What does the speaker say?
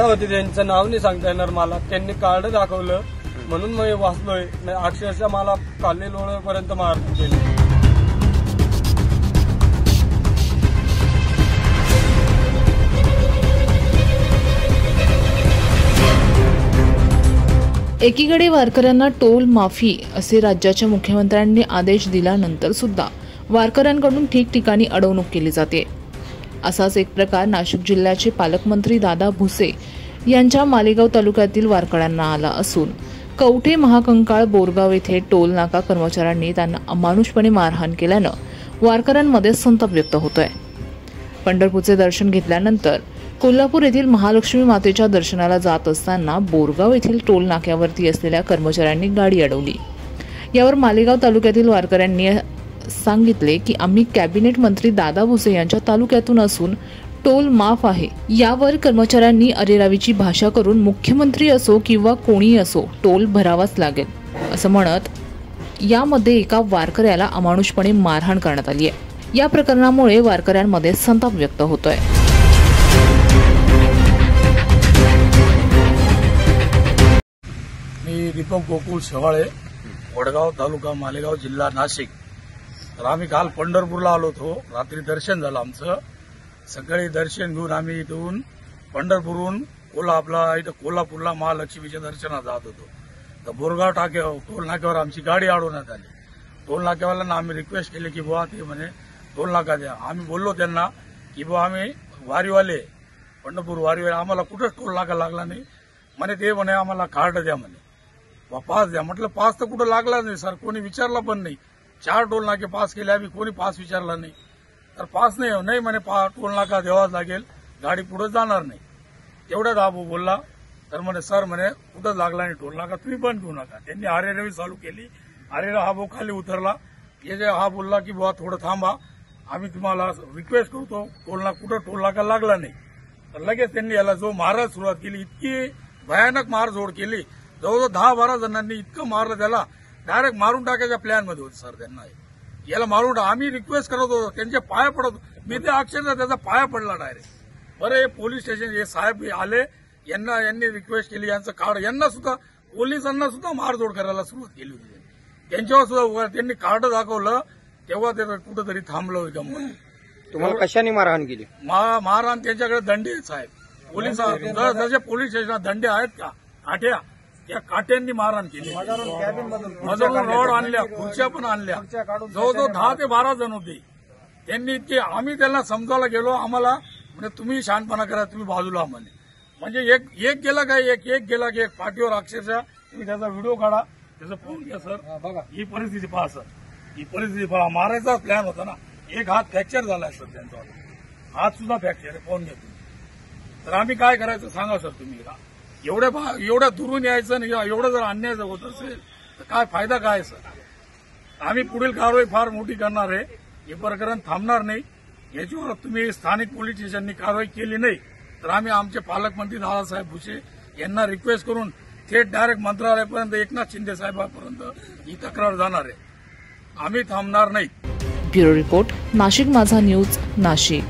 दादा होते, त्यांचं नाव नाही सांगता येणार मला. त्यांनी कार्ड दाखवलं म्हणून मी वाचलोय. अक्षरशः मला काले लोळेपर्यंत मारहाण केली. एकीकडे वारकऱ्यांना टोल माफी असे राज्याच्या मुख्यमंत्र्यांनी आदेश दिल्यानंतर सुद्धा वारकऱ्यांकडून ठिकठिकाणी अडवणूक केली जाते. असाच एक प्रकार नाशिक जिल्ह्याचे पालकमंत्री दादा भुसे यांच्या मालेगाव तालुक्यातील वारकऱ्यांना आला असून कवठे महाकंकाळ बोरगाव येथे टोल नाका कर्मचाऱ्यांनी त्यांना अमानुषपणे मारहाण केल्यानं वारकऱ्यांमध्ये संताप व्यक्त होतोय. पंढरपूरचे दर्शन घेतल्यानंतर कोल्हापूर येथील महालक्ष्मी मातेच्या दर्शनाला जात असताना बोरगाव येथील टोल नाक्यावरती असलेल्या कर्मचाऱ्यांनी गाडी अडवली. यावर मालेगाव तालुक्यातील वारकऱ्यांनी सांगितले की आम्ही कॅबिनेट मंत्री दादा भुसे यांच्या तालुक्यातून असून टोल माफ आहे. यावर कर्मचाऱ्यांनी अरेरावीची भाषा करून मुख्यमंत्री असो किंवा कोणी असो टोल भरावाच लागेल असं म्हणत यामध्ये एका वारकऱ्याला अमानुषपणे मारहाण करण्यात आली आहे. या प्रकरणामुळे वारकऱ्यांमध्ये संताप व्यक्त होतोय. मी दीपक गोकुळ शेवाळे, वडगाव तालुका मालेगाव जिल्हा नाशिक. तर आम्ही काल पंढरपूरला आलो होतो. रात्री दर्शन झालं आमचं. सकाळी दर्शन घेऊन आम्ही इथून पंढरपूरहून कोल्हापूरला महालक्ष्मीच्या दर्शनात जात होतो. तर बोरगाव टोल नाक्यावर आमची गाडी अडवण्यात आली. टोल नाक्यावाल्यांना आम्ही रिक्वेस्ट केली की बुवा ते म्हणे टोल नाका द्या. आम्ही बोललो त्यांना की बुवा आम्ही वारीवाले, पंढरपूर वारीवाले, आम्हाला कुठंच टोल नाका लागला नाही म्हणे. ते म्हणे आम्हाला कार्ड द्या म्हणे, पास द्या. म्हटलं पास तर कुठं लागला नाही सर, कोणी विचारला पण नाही. 4 टोल नाके पास केले आम्ही, कोणी पास विचारला नाही. तर पास नाही म्हणे, टोल नाका द्यावाच लागेल, गाडी पुढे जाणार नाही. तेवढ्यात हा बोलला. तर म्हणे सर म्हणे कुठंच लागला नाही टोल नाका, तुम्ही पण घेऊ नका. त्यांनी आरेरावी चालू केली. आरेरा हा खाली उतरला. हा बोलला की बुवा थोडं थांबा, आम्ही तुम्हाला रिक्वेस्ट करतो, कुठं टोल नाका लागला नाही. तर लगेच त्यांनी याला जो मारायला सुरुवात केली, इतकी भयानक मारझोड केली. जवळजवळ 10-12 जणांनी इतकं मारलं त्याला, डायरेक्ट मारून टाकायच्या प्लॅनमध्ये होते सर. त्यांना याला मारून आम्ही रिक्वेस्ट करत होतो, त्यांचे पाय पडत होतो. मी ते अक्षरशः त्याचा पाया पडला डायरेक्ट. बरं हे पोलीस स्टेशन हे साहेब आले, यांनी रिक्वेस्ट केली, यांचं कार्ड, यांना सुद्धा पोलिसांना सुद्धा मारझोड करायला सुरुवात केली होती. त्यांच्यावर सुद्धा त्यांनी कार्ड दाखवलं, तेव्हा ते कुठंतरी थांबलं गंमत. तुम्हाला कशाने मारहाण केली? मारहाण त्यांच्याकडे दंडे आहेत साहेब. जसे पोलीस स्टेशनात दंडे आहेत का काठ्या, त्या काट्यांनी मारहाण केली. मधून रॉड आणल्या, खुर्च्या पण आणल्या. जवळजवळ 10 ते 12 जण होते. त्यांनी इतके, आम्ही त्यांना समजावला गेलो, आम्हाला म्हणजे तुम्ही शहाणपणा करा, तुम्ही बाजूला म्हणे. म्हणजे एक गेला काय एक गेला की एक पाठीवर अक्षरशः. तुम्ही त्याचा व्हिडिओ काढा, त्याचं पाहून घ्या सर. बघा ही परिस्थिती पहा सर, ही परिस्थिती पहा. मारायचा प्लॅन होता ना. एक हात फ्रॅक्चर झालाय सर, त्यांचा हात सुद्धा फ्रॅक्चर आहे, पाहून घ्या तुम्ही. तर आम्ही काय करायचं सांगा सर तुम्ही. एवढ्या दुरून यायचं नाही, एवढं जर अन्याय होत असेल तर काय फायदा काय सर. आम्ही पुढील कारवाई फार मोठी करणार आहे. हे प्रकरण थांबणार नाही. याच्यावर तुम्ही स्थानिक पोलीस स्टेशननी कारवाई केली नाही तर आम्ही आमचे पालकमंत्री दादासाहेब भुसे यांना रिक्वेस्ट करून थेट डायरेक्ट मंत्रालयापर्यंत, एकनाथ शिंदे साहेबांपर्यंत ही तक्रार जाणार आहे. आम्ही थांबणार नाही. ब्युरो रिपोर्ट, नाशिक माझा न्यूज, नाशिक.